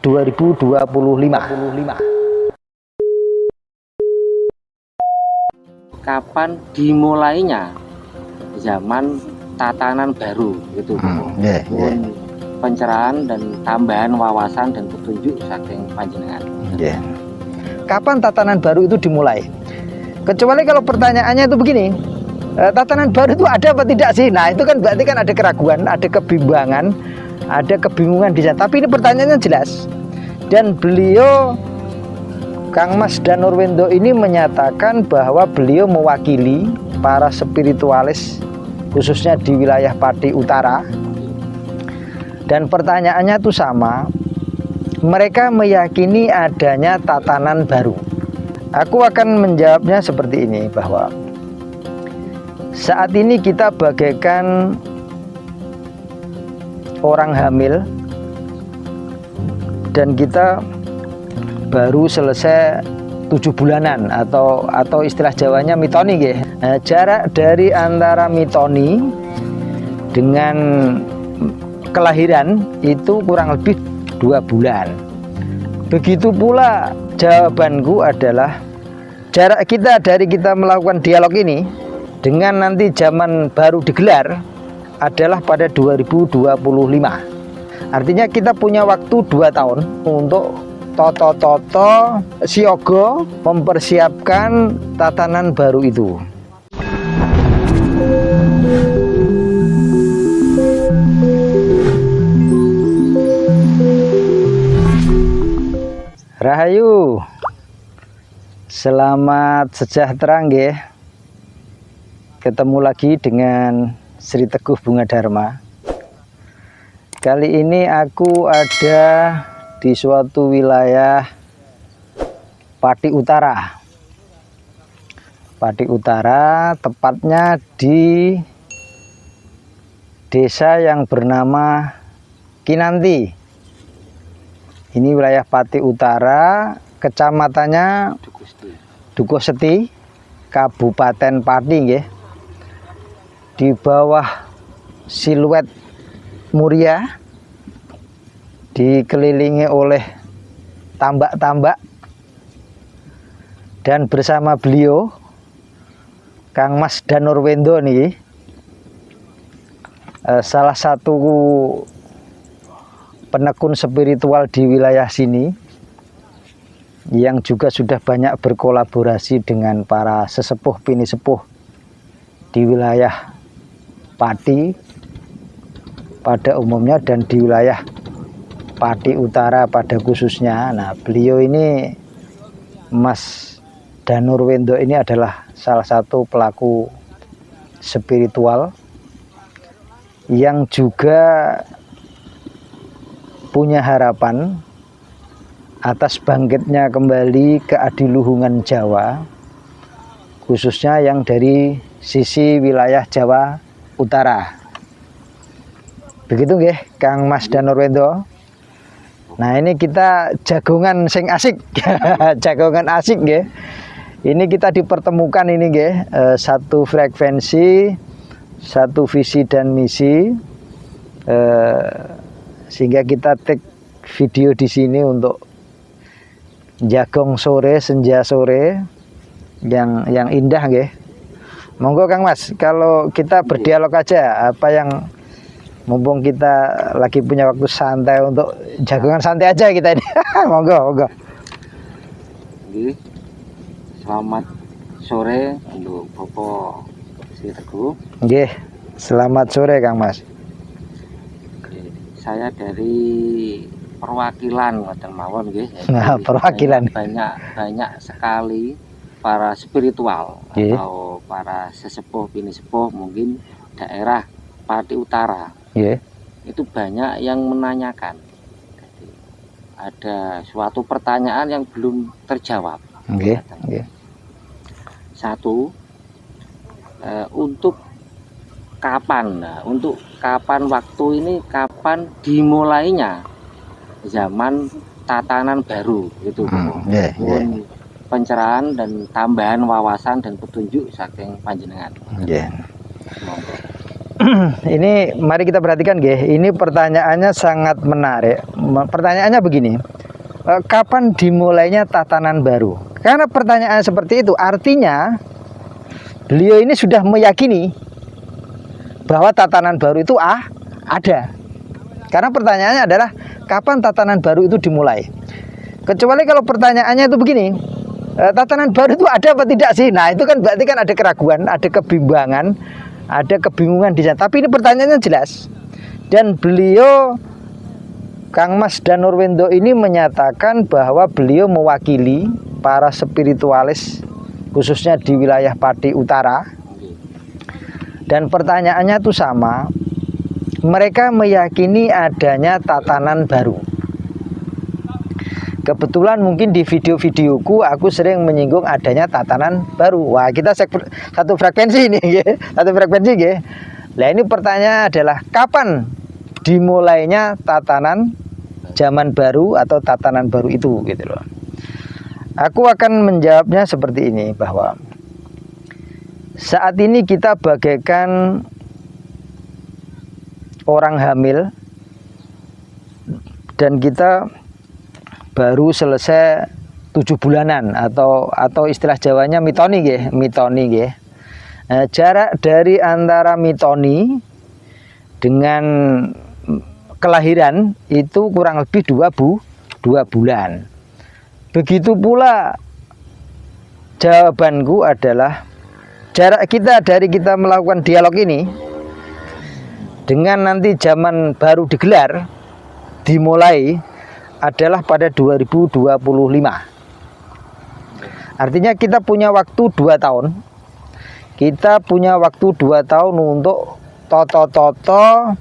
2025. Kapan dimulainya zaman tatanan baru gitu, pencerahan dan tambahan wawasan dan petunjuk saking panjenengan. Kapan tatanan baru itu dimulai? Kecuali kalau pertanyaannya itu begini, tatanan baru itu ada apa tidak sih? Nah itu kan berarti kan ada keraguan, ada kebimbangan, ada kebingungan di sana. Tapi ini pertanyaannya jelas. Dan beliau, Kang Mas Danurwendo ini menyatakan bahwa beliau mewakili para spiritualis khususnya di wilayah Pati Utara. Dan pertanyaannya itu sama. Mereka meyakini adanya tatanan baru. Aku akan menjawabnya seperti ini, bahwa saat ini kita bagaikan orang hamil dan kita baru selesai 7 bulanan atau istilah Jawanya mitoni ya. Nah, jarak dari antara mitoni dengan kelahiran itu kurang lebih 2 bulan. Begitu pula jawabanku adalah jarak kita dari kita melakukan dialog ini dengan nanti zaman baru digelar adalah pada 2025. Artinya kita punya waktu 2 tahun untuk toto siogo mempersiapkan tatanan baru itu. Rahayu, selamat sejahtera nggih. Ketemu lagi dengan Sri Teguh Bunga Dharma. Kali ini aku ada di suatu wilayah Pati Utara. Pati Utara, tepatnya di desa yang bernama Kinanti. Ini wilayah Pati Utara, kecamatannya Dukoseti, Kabupaten Pati nggih. Di bawah siluet Muria, dikelilingi oleh tambak-tambak, dan bersama beliau Kang Mas Danurwendo nih, salah satu penekun spiritual di wilayah sini yang juga sudah banyak berkolaborasi dengan para sesepuh bini sepuh di wilayah Pati pada umumnya dan di wilayah Pati Utara pada khususnya. Nah, beliau ini, Mas Danurwendo ini adalah salah satu pelaku spiritual yang juga punya harapan atas bangkitnya kembali keadiluhungan Jawa, khususnya yang dari sisi wilayah Jawa Utara. Begitu nggih, Kang Mas Danurwendo. Nah, ini kita jagongan sing asik. Jagongan asik nggih. Ini kita dipertemukan ini nggih, satu frekuensi, satu visi dan misi, sehingga kita take video di sini untuk jagong sore, senja sore yang indah nggih. Monggo Kang Mas, kalau kita berdialog aja, apa yang mumpung kita lagi punya waktu santai untuk jagongan santai aja kita ini. Monggo. Selamat sore untuk Bapak Sri Teguh. Nggih, selamat sore Kang Mas. Saya dari perwakilan ngoten mawon nggih. Nah, perwakilan banyak sekali para spiritual atau para sesepuh bini sepuh mungkin daerah Pati Utara. Itu banyak yang menanyakan. Jadi, ada suatu pertanyaan yang belum terjawab. Satu, untuk kapan? Nah, untuk kapan waktu ini, kapan dimulainya zaman tatanan baru gitu. Pencerahan dan tambahan wawasan dan petunjuk saking panjenengan. Ini mari kita perhatikan nggih. Ini pertanyaannya sangat menarik. Pertanyaannya begini. Kapan dimulainya tatanan baru? Karena pertanyaan seperti itu artinya beliau ini sudah meyakini bahwa tatanan baru itu ada. Karena pertanyaannya adalah kapan tatanan baru itu dimulai. Kecuali kalau pertanyaannya itu begini, tatanan baru itu ada apa tidak sih? Nah, itu kan berarti kan ada keraguan, ada kebimbangan, ada kebingungan di sana. Tapi ini pertanyaannya jelas. Dan beliau Kang Mas Danurwendo ini menyatakan bahwa beliau mewakili para spiritualis khususnya di wilayah Pati Utara. Dan pertanyaannya itu sama. Mereka meyakini adanya tatanan baru. Kebetulan mungkin di video-videoku aku sering menyinggung adanya tatanan baru. Wah, kita satu frekuensi ini, satu frekuensi, ya. Nah, ini pertanyaan adalah kapan dimulainya tatanan zaman baru atau tatanan baru itu, gitu loh. Aku akan menjawabnya seperti ini, bahwa saat ini kita bagaikan orang hamil dan kita baru selesai 7 bulanan atau istilah Jawanya mitoni, nggih, mitoni, nggih. Jarak dari antara mitoni dengan kelahiran itu kurang lebih 2 bulan. Begitu pula jawabanku adalah jarak kita dari kita melakukan dialog ini dengan nanti zaman baru digelar, dimulai adalah pada 2025. Artinya kita punya waktu 2 tahun. Kita punya waktu 2 tahun untuk toto-toto,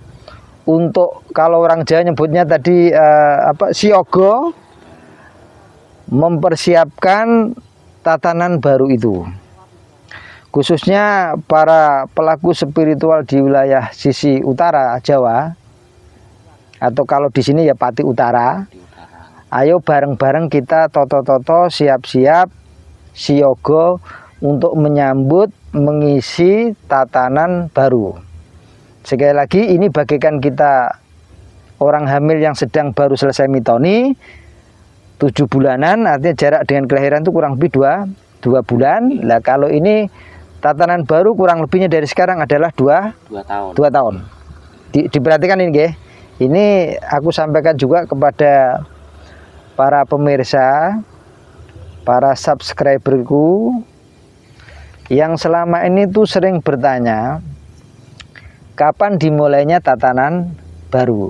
untuk kalau orang Jawa nyebutnya tadi siogo, mempersiapkan tatanan baru itu. Khususnya para pelaku spiritual di wilayah sisi utara Jawa, atau kalau di sini ya Pati Utara. Ayo bareng-bareng kita toto-toto, siap-siap siogo untuk menyambut, mengisi tatanan baru. Sekali lagi, ini bagaikan kita orang hamil yang sedang baru selesai mitoni 7 bulanan, artinya jarak dengan kelahiran itu kurang lebih 2 bulan. Nah, kalau ini tatanan baru kurang lebihnya dari sekarang adalah 2 tahun. Diperhatikan ini, nggih. Ini aku sampaikan juga kepada para pemirsa, para subscriberku yang selama ini tuh sering bertanya kapan dimulainya tatanan baru.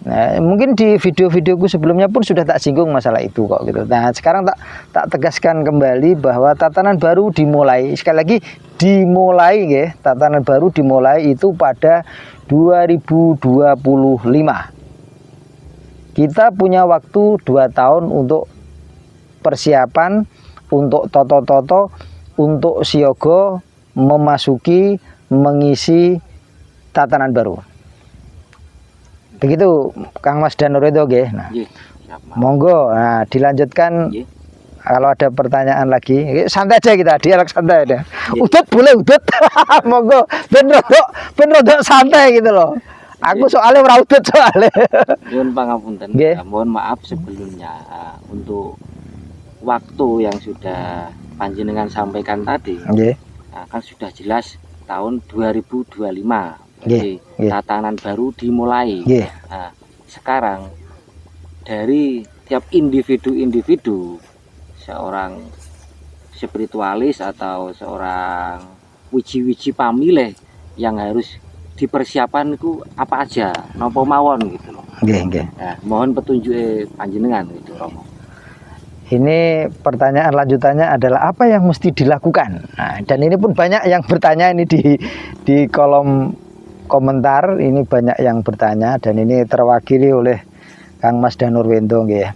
Nah, mungkin di video-videoku sebelumnya pun sudah tak singgung masalah itu kok, gitu. Nah, sekarang tak tegaskan kembali bahwa tatanan baru dimulai, sekali lagi dimulai, ya, tatanan baru dimulai itu pada 2025. Kita punya waktu 2 tahun untuk persiapan, untuk toto-toto, untuk siogo memasuki, mengisi tatanan baru. Begitu Kang Mas Danurwendo, nggih. Nah, monggo, nah, dilanjutkan. Kalau ada pertanyaan lagi, santai aja kita, dialog santai aja. Udut boleh udut. Monggo, ben rodok santai gitu loh. Aku soalnya ora udut soalnya. Nyuwun pangapunten. Mohon maaf sebelumnya untuk waktu yang sudah panjenengan sampaikan tadi. Nah, kan sudah jelas tahun 2025. Jadi tatanan baru dimulai. Nah, sekarang dari tiap individu seorang spiritualis atau seorang wiji-wiji pamilih yang harus dipersiapkan itu apa aja, nopo mawon gitu loh. Nah, mohon petunjuk panjenengan gitu, Romo. Ini pertanyaan lanjutannya adalah apa yang mesti dilakukan. Nah, dan ini pun banyak yang bertanya ini di kolom komentar, ini banyak yang bertanya dan ini terwakili oleh Kang Mas Danurwendo, nggih.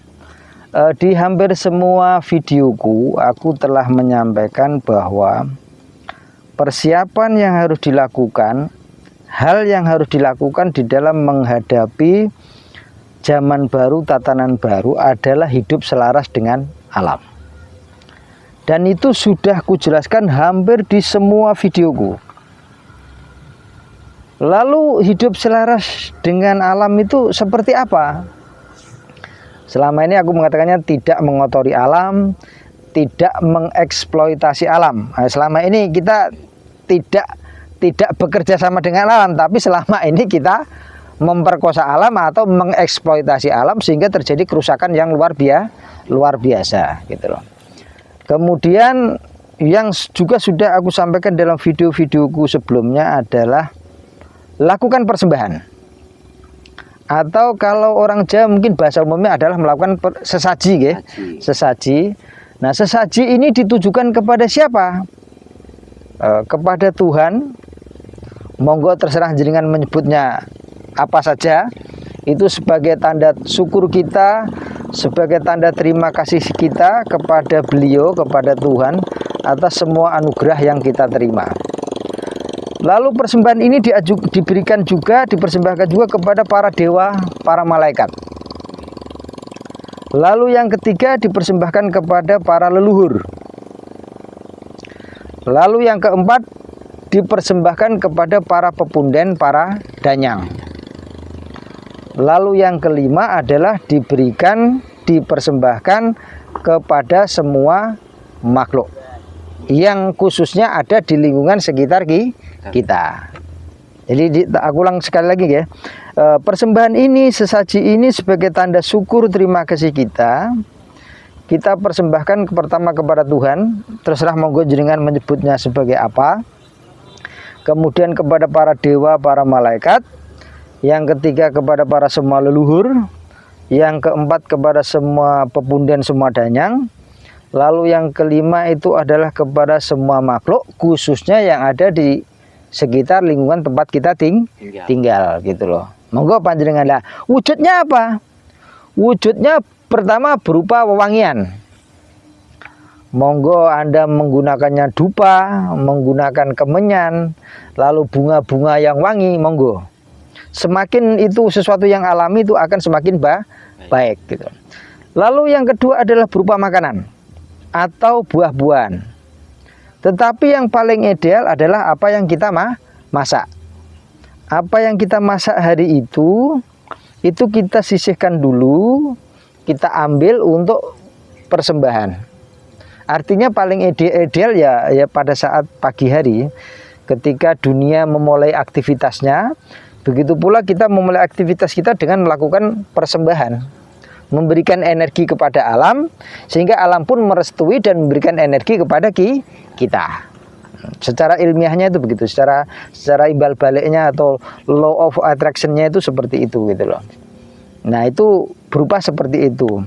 Di hampir semua videoku aku telah menyampaikan bahwa persiapan yang harus dilakukan, hal yang harus dilakukan di dalam menghadapi zaman baru, tatanan baru adalah hidup selaras dengan alam. Dan itu sudah kujelaskan hampir di semua videoku. Lalu hidup selaras dengan alam itu seperti apa? Selama ini aku mengatakannya tidak mengotori alam, tidak mengeksploitasi alam. Nah, selama ini kita tidak bekerja sama dengan alam, tapi selama ini kita memperkosa alam atau mengeksploitasi alam sehingga terjadi kerusakan yang luar biasa gitu loh. Kemudian yang juga sudah aku sampaikan dalam video-videoku sebelumnya adalah lakukan persembahan, atau kalau orang Jawa mungkin bahasa umumnya adalah melakukan sesaji ya. Sesaji. Nah, sesaji ini ditujukan kepada siapa? Kepada Tuhan. Monggo terserah jenengan menyebutnya apa saja. Itu sebagai tanda syukur kita, sebagai tanda terima kasih kita kepada beliau, kepada Tuhan atas semua anugerah yang kita terima. Lalu persembahan ini dipersembahkan juga kepada para dewa, para malaikat. Lalu yang ketiga dipersembahkan kepada para leluhur. Lalu yang keempat dipersembahkan kepada para pepunden, para danyang. Lalu yang kelima adalah dipersembahkan kepada semua makhluk yang khususnya ada di lingkungan sekitar kita. Jadi aku ulang sekali lagi ya. Persembahan ini, sesaji ini sebagai tanda syukur terima kasih kita persembahkan pertama kepada Tuhan, terserah monggo jenengan menyebutnya sebagai apa. Kemudian kepada para dewa, para malaikat. Yang ketiga kepada para semua leluhur. Yang keempat kepada semua pepunden, semua danyang. Lalu yang kelima itu adalah kepada semua makhluk, khususnya yang ada di sekitar lingkungan tempat kita tinggal gitu loh. Monggo panjenengan lah. Wujudnya apa? Wujudnya pertama berupa wewangian. Monggo Anda menggunakannya dupa, menggunakan kemenyan, lalu bunga-bunga yang wangi, monggo. Semakin itu sesuatu yang alami itu akan semakin baik gitu. Lalu yang kedua adalah berupa makanan atau buah-buahan. Tetapi yang paling ideal adalah apa yang kita masak. Apa yang kita masak hari itu kita sisihkan dulu, kita ambil untuk persembahan. Artinya paling ideal ya pada saat pagi hari ketika dunia memulai aktivitasnya, begitu pula kita memulai aktivitas kita dengan melakukan persembahan. Memberikan energi kepada alam sehingga alam pun merestui dan memberikan energi kepada kita. Secara ilmiahnya itu begitu, secara imbal baliknya atau law of attraction-nya itu seperti itu gitu loh. Nah, itu berupa seperti itu.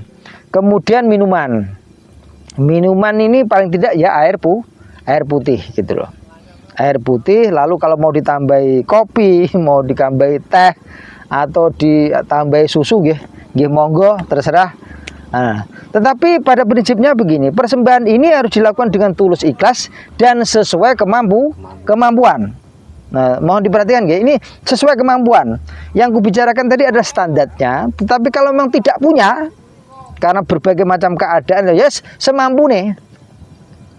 Kemudian minuman ini paling tidak ya air putih gitu loh. Air putih, lalu kalau mau ditambahi kopi, mau ditambahi teh atau ditambahi susu nggih monggo terserah. Nah, tetapi pada prinsipnya begini, persembahan ini harus dilakukan dengan tulus ikhlas dan sesuai kemampuan. Nah, mohon diperhatikan nggih, ini sesuai kemampuan. Yang kubicarakan tadi adalah standarnya, tetapi kalau memang tidak punya karena berbagai macam keadaan, yes, semampu nih.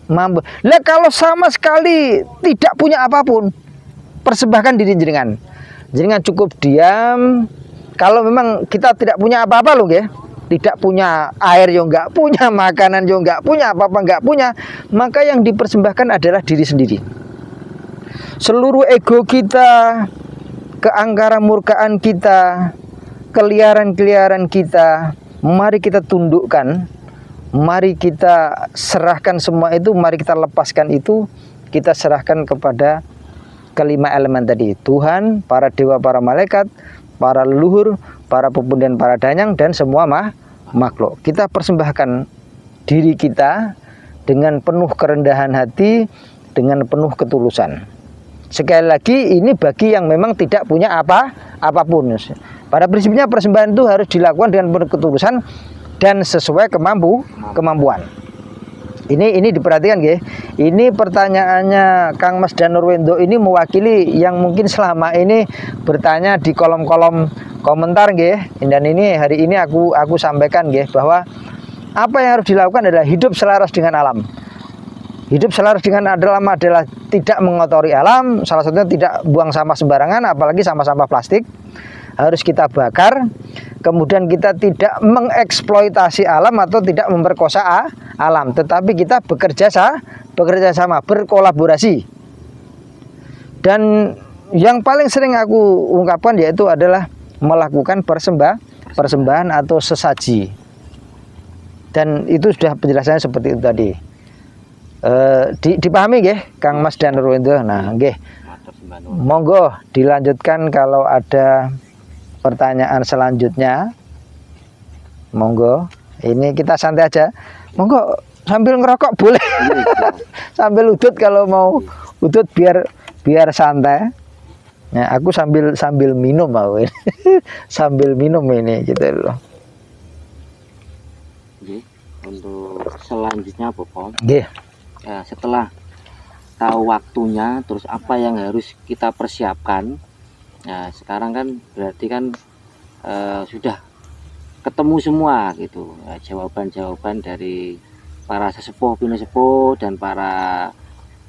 Mampu. Lah kalau sama sekali tidak punya apapun, persembahkan diri jenengan. Jenengan cukup diam. Kalau memang kita tidak punya apa-apa loh ya, tidak punya air yang enggak punya, makanan yang enggak punya, apa-apa enggak punya, maka yang dipersembahkan adalah diri sendiri. Seluruh ego kita, keangkara murkaan kita, keliaran-keliaran kita, mari kita tundukkan, mari kita serahkan semua itu, mari kita lepaskan itu, kita serahkan kepada kelima elemen tadi, Tuhan, para dewa, para malaikat, para leluhur, para pepunden, para danyang, dan semua makhluk. Kita persembahkan diri kita dengan penuh kerendahan hati, dengan penuh ketulusan. Sekali lagi, ini bagi yang memang tidak punya apapun. Pada prinsipnya persembahan itu harus dilakukan dengan penuh ketulusan dan sesuai kemampuan. Ini diperhatikan nggih. Ini pertanyaannya Kang Mas dan Nurwendo ini mewakili yang mungkin selama ini bertanya di kolom-kolom komentar nggih. Dan ini hari ini aku sampaikan nggih bahwa apa yang harus dilakukan adalah hidup selaras dengan alam. Hidup selaras dengan alam adalah tidak mengotori alam, salah satunya tidak buang sampah sembarangan, apalagi sampah-sampah plastik. Harus kita bakar. Kemudian kita tidak mengeksploitasi alam atau tidak memperkosa alam, tetapi kita bekerja sama, berkolaborasi. Dan yang paling sering aku ungkapkan yaitu adalah melakukan persembahan atau sesaji. Dan itu sudah penjelasannya seperti itu tadi. Dipahami nggih Kang Mas dan Nurwindo. Nah, nggih. Monggo dilanjutkan kalau ada pertanyaan selanjutnya. Monggo. Ini kita santai aja. Monggo sambil ngerokok boleh. Sambil udut kalau mau udut biar santai. Nah, aku sambil minum mau ini. Sambil minum ini gitu loh. Untuk selanjutnya Bapak. Nggih. Ya, setelah tahu waktunya, terus apa yang harus kita persiapkan. Nah, sekarang kan berarti kan sudah ketemu semua gitu, jawaban-jawaban dari para sesepuh, pinisepuh dan para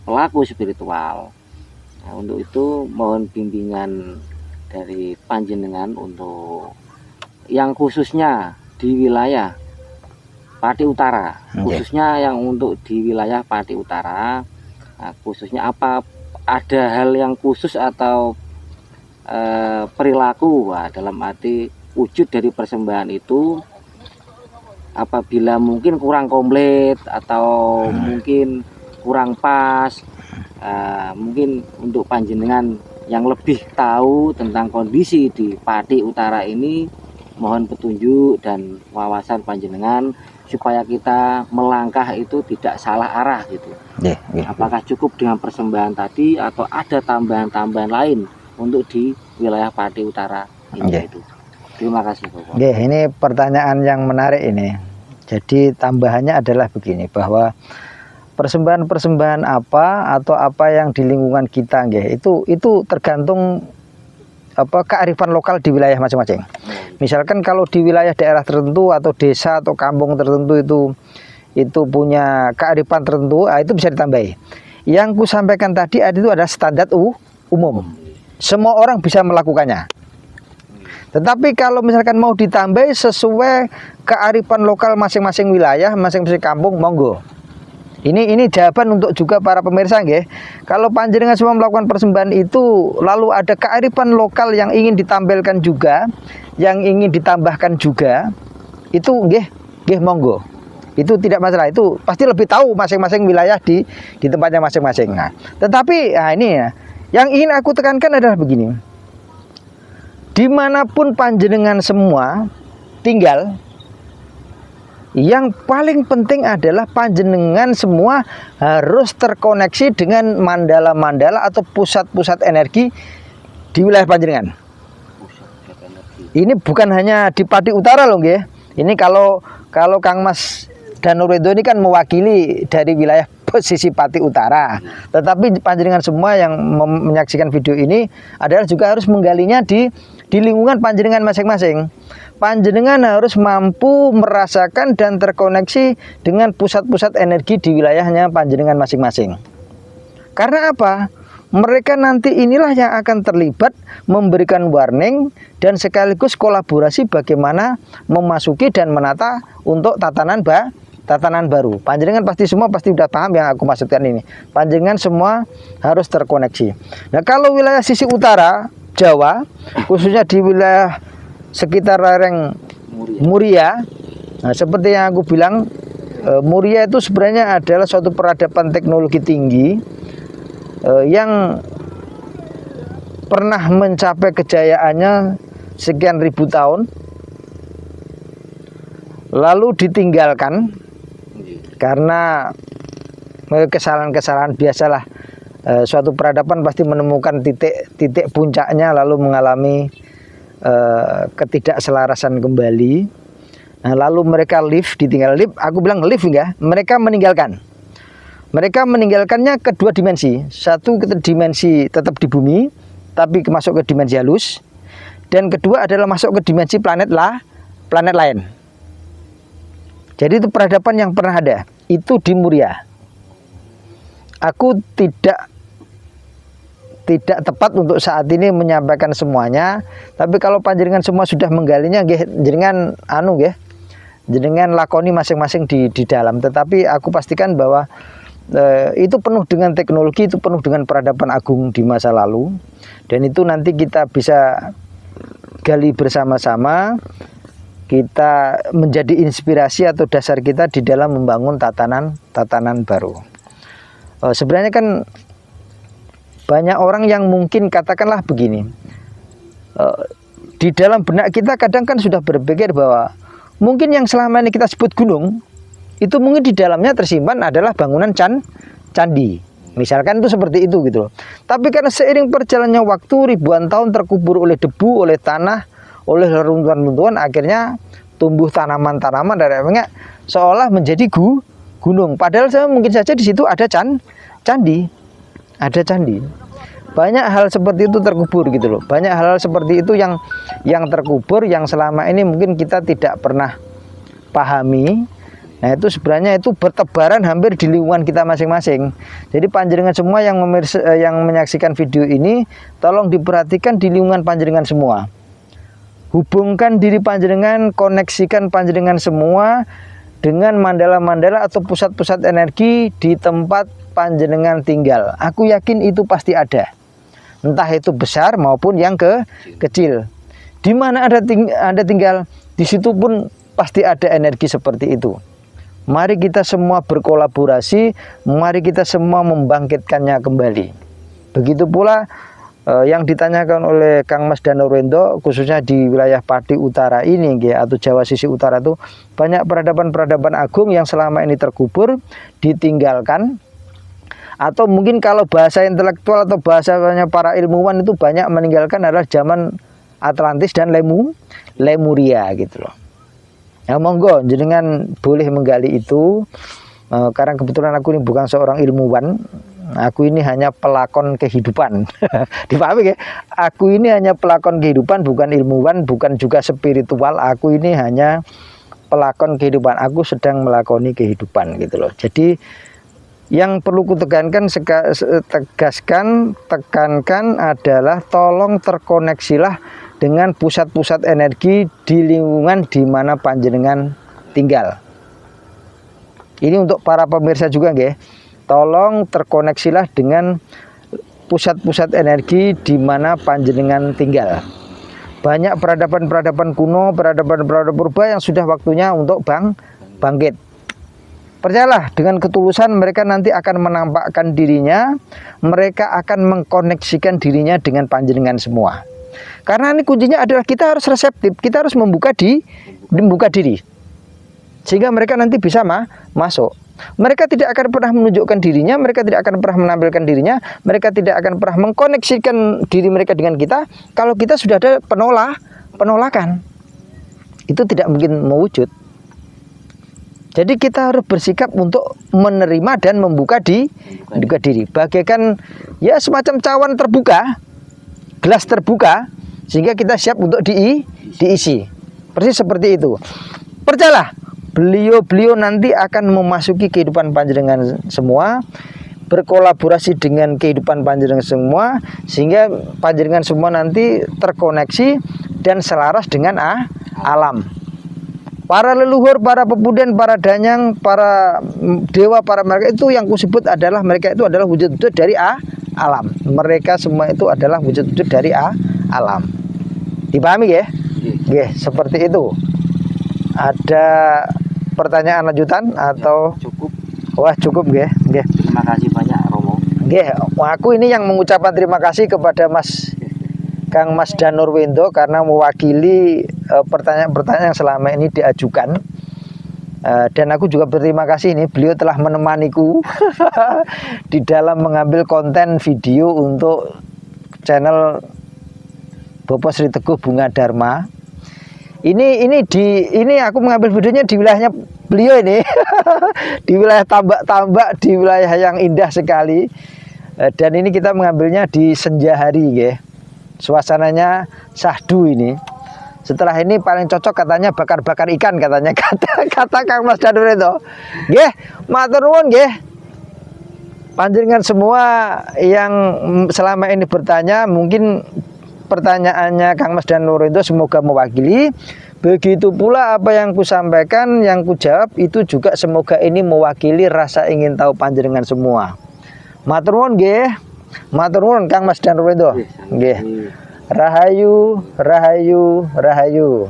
pelaku spiritual. Nah, untuk itu mohon bimbingan dari panjenengan untuk yang khususnya di wilayah Pati Utara, khususnya yang untuk di wilayah Pati Utara. Nah, khususnya apa, ada hal yang khusus atau perilaku dalam arti wujud dari persembahan itu apabila mungkin kurang komplit atau mungkin kurang pas, mungkin untuk panjenengan yang lebih tahu tentang kondisi di Pati Utara ini, mohon petunjuk dan wawasan panjenengan supaya kita melangkah itu tidak salah arah gitu. Apakah cukup dengan persembahan tadi atau ada tambahan-tambahan lain untuk di wilayah Pati Utara ini itu. Terima kasih Bapak. Ini pertanyaan yang menarik ini. Jadi tambahannya adalah begini, bahwa persembahan-persembahan apa atau apa yang di lingkungan kita itu tergantung kearifan lokal di wilayah masing-masing. Misalkan kalau di wilayah daerah tertentu atau desa atau kampung tertentu itu punya kearifan tertentu, itu bisa ditambahi. Yang ku sampaikan tadi itu adalah standar umum. Semua orang bisa melakukannya. Tetapi kalau misalkan mau ditambahi sesuai kearifan lokal masing-masing wilayah, masing-masing kampung, monggo. Ini jawaban untuk juga para pemirsa nggih. Kalau panjenengan semua melakukan persembahan itu lalu ada kearifan lokal yang ingin ditampilkan juga, yang ingin ditambahkan juga, itu nggih monggo. Itu tidak masalah, itu pasti lebih tahu masing-masing wilayah di tempatnya masing-masing. Nah, tetapi ini ya, yang ingin aku tekankan adalah begini. Dimanapun panjenengan semua tinggal, yang paling penting adalah panjenengan semua harus terkoneksi dengan mandala-mandala atau pusat-pusat energi di wilayah panjenengan. Ini bukan hanya di Pati Utara loh nggih. Ini kalau Kang Mas dan Nurwindo ini kan mewakili dari wilayah posisi Pati Utara. Tetapi panjenengan semua yang menyaksikan video ini adalah juga harus menggalinya di lingkungan panjenengan masing-masing. Panjenengan harus mampu merasakan dan terkoneksi dengan pusat-pusat energi di wilayahnya panjenengan masing-masing. Karena apa? Mereka nanti inilah yang akan terlibat memberikan warning dan sekaligus kolaborasi bagaimana memasuki dan menata untuk tatanan baru. Panjenengan semua pasti sudah paham yang aku maksudkan ini. Panjenengan semua harus terkoneksi. Nah, kalau wilayah sisi utara Jawa, khususnya di wilayah sekitar lereng Muria, nah seperti yang aku bilang, Muria itu sebenarnya adalah suatu peradaban teknologi tinggi yang pernah mencapai kejayaannya sekian ribu tahun, lalu ditinggalkan karena kesalahan-kesalahan biasalah. Suatu peradaban pasti menemukan titik puncaknya lalu mengalami ketidakselarasan kembali. Nah, lalu mereka ditinggal lift. Aku bilang lift enggak, mereka meninggalkan. Mereka meninggalkannya ke dua dimensi. Satu ke dimensi tetap di bumi, tapi masuk ke dimensi halus. Dan kedua adalah masuk ke dimensi planet lain. Jadi itu peradaban yang pernah ada. Itu di Muria. aku tidak tepat untuk saat ini menyampaikan semuanya, tapi kalau panjenengan semua sudah menggalinya nggih jenengan nggih jenengan lakoni masing-masing di dalam. Tetapi aku pastikan bahwa itu penuh dengan teknologi, itu penuh dengan peradaban agung di masa lalu, dan itu nanti kita bisa gali bersama-sama, kita menjadi inspirasi atau dasar kita di dalam membangun tatanan baru. Sebenarnya kan banyak orang yang mungkin katakanlah begini, di dalam benak kita kadang kan sudah berpikir bahwa mungkin yang selama ini kita sebut gunung, itu mungkin di dalamnya tersimpan adalah bangunan candi. Misalkan itu seperti itu gitu loh. Tapi karena seiring perjalannya waktu, ribuan tahun terkubur oleh debu, oleh tanah, oleh reruntuhan-runtuhan, akhirnya tumbuh tanaman-tanaman dari seolah menjadi gunung. Padahal mungkin saja di situ ada candi. Ada candi. Banyak hal seperti itu terkubur gitu loh. Banyak hal seperti itu yang terkubur, yang selama ini mungkin kita tidak pernah pahami. Nah, itu sebenarnya itu bertebaran hampir di lingkungan kita masing-masing. Jadi panjenengan semua yang menyaksikan video ini, tolong diperhatikan di lingkungan panjenengan semua. Hubungkan diri panjenengan, koneksikan panjenengan semua dengan mandala-mandala atau pusat-pusat energi di tempat panjenengan tinggal. Aku yakin itu pasti ada. Entah itu besar maupun yang kecil. Di mana Anda tinggal, di situ pun pasti ada energi seperti itu. Mari kita semua berkolaborasi, mari kita semua membangkitkannya kembali. Begitu pula yang ditanyakan oleh Kang Mas Danurwendo, khususnya di wilayah Pati Utara ini atau Jawa sisi utara, itu banyak peradaban-peradaban agung yang selama ini terkubur, ditinggalkan, atau mungkin kalau bahasa intelektual atau bahasanya para ilmuwan itu banyak meninggalkan adalah zaman Atlantis dan Lemuria gitu loh. Ya monggo jenengan boleh menggali itu, karena kebetulan aku ini bukan seorang ilmuwan. Aku ini hanya pelakon kehidupan. Dipahami ya? Aku ini hanya pelakon kehidupan, bukan ilmuwan, bukan juga spiritual. Aku ini hanya pelakon kehidupan. Aku sedang melakoni kehidupan gitu loh. Jadi yang perlu kutekankan, tekankan adalah tolong terkoneksilah dengan pusat-pusat energi di lingkungan di mana panjenengan tinggal. Ini untuk para pemirsa juga nggih. Tolong terkoneksilah dengan pusat-pusat energi di mana panjenengan tinggal. Banyak peradaban-peradaban kuno, peradaban-peradaban purba yang sudah waktunya untuk bangkit. Percayalah, dengan ketulusan mereka nanti akan menampakkan dirinya, mereka akan mengkoneksikan dirinya dengan panjenengan semua. Karena ini kuncinya adalah kita harus reseptif, kita harus membuka diri. Sehingga mereka nanti bisa masuk. Mereka tidak akan pernah menunjukkan dirinya, mereka tidak akan pernah menampilkan dirinya, mereka tidak akan pernah mengkoneksikan diri mereka dengan kita kalau kita sudah ada penolakan. Itu tidak mungkin mewujud. Jadi kita harus bersikap untuk menerima dan membuka diri. Bagaikan ya semacam cawan terbuka, gelas terbuka, sehingga kita siap untuk diisi. Persis seperti itu. Percayalah, beliau nanti akan memasuki kehidupan panjenengan semua, berkolaborasi dengan kehidupan panjenengan semua, sehingga panjenengan semua nanti terkoneksi dan selaras dengan alam. Para leluhur, para pepudan, para danyang, para dewa, para mereka itu yang kusebut adalah mereka itu adalah wujud-wujud dari alam. Mereka semua itu adalah wujud-wujud dari alam. Dipahami ya? Nggih, seperti itu. Ada pertanyaan lanjutan atau cukup? Wah, cukup nggih. Nggih. Terima kasih banyak Romo. Nggih, aku ini yang mengucapkan terima kasih kepada Kang Mas Danurwendo karena mewakili pertanyaan-pertanyaan yang selama ini diajukan. Dan aku juga berterima kasih ini beliau telah menemaniku di dalam mengambil konten video untuk channel Bapak Sri Teguh Bunga Dharma. Ini aku mengambil videonya di wilayahnya beliau ini. Di wilayah tambak-tambak, di wilayah yang indah sekali. Dan ini kita mengambilnya di senja hari ya. Suasananya syahdu ini. Setelah ini paling cocok katanya bakar-bakar ikan katanya, kata Kang Mas Danurwendo. Nggih, matur nuwun nggih. Panjenengan semua yang selama ini bertanya, mungkin pertanyaannya Kang Mas dan Nur itu semoga mewakili. Begitu pula apa yang kusampaikan, yang kujawab itu juga semoga ini mewakili rasa ingin tahu panjenengan semua. Matur nuwun nggih. Matur nuwun Kang Mas dan Nur itu. Nggih. Rahayu, rahayu, rahayu.